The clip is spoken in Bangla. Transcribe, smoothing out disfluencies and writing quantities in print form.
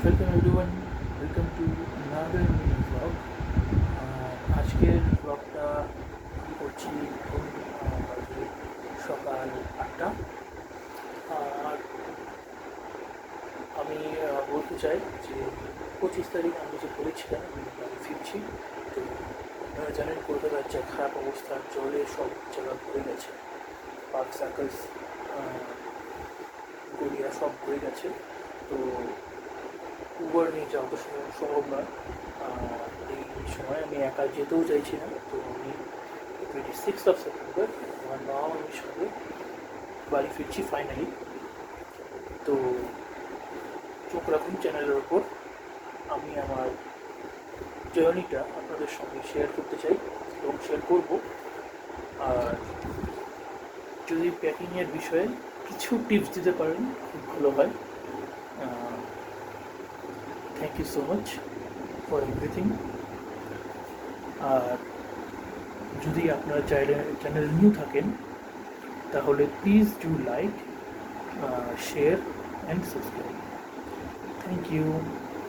Welcome everyone, welcome to another mini vlog. আজকের ব্লগটা আমি করছি এখন বাজে সকাল 8টা। আর আমি বলতে চাই যে 25 তারিখ আমি যে বলেছিলাম আমি বাড়ি ফিরছি। তো আপনারা জানেন কলকাতার যা খারাপ অবস্থা, জলে সব জায়গা ভরে গেছে, পার্ক সার্কাস গড়িয়া সব ভরে গেছে। তো উবার নিয়ে যাওয়া তো সম্ভব নয়। এই সময় আমি একা যেতেও চাইছি না। তো আমি 26 সেপ্টেম্বর আমার বাবা মামির সঙ্গে বাড়ি ফিরছি ফাইনালি। তো চোখ রাখুন চ্যানেলের ওপর। আমি আমার জার্নিটা আপনাদের সঙ্গে শেয়ার করতে চাই এবং শেয়ার করব। আর যদি প্যাকিংয়ের বিষয়ে কিছু টিপস দিতে পারেন খুব ভালো হয়। Thank you so much for everything. আর যদি আপনারা চ্যানেল নিউ থাকেন তাহলে please do like, share and subscribe. Thank you.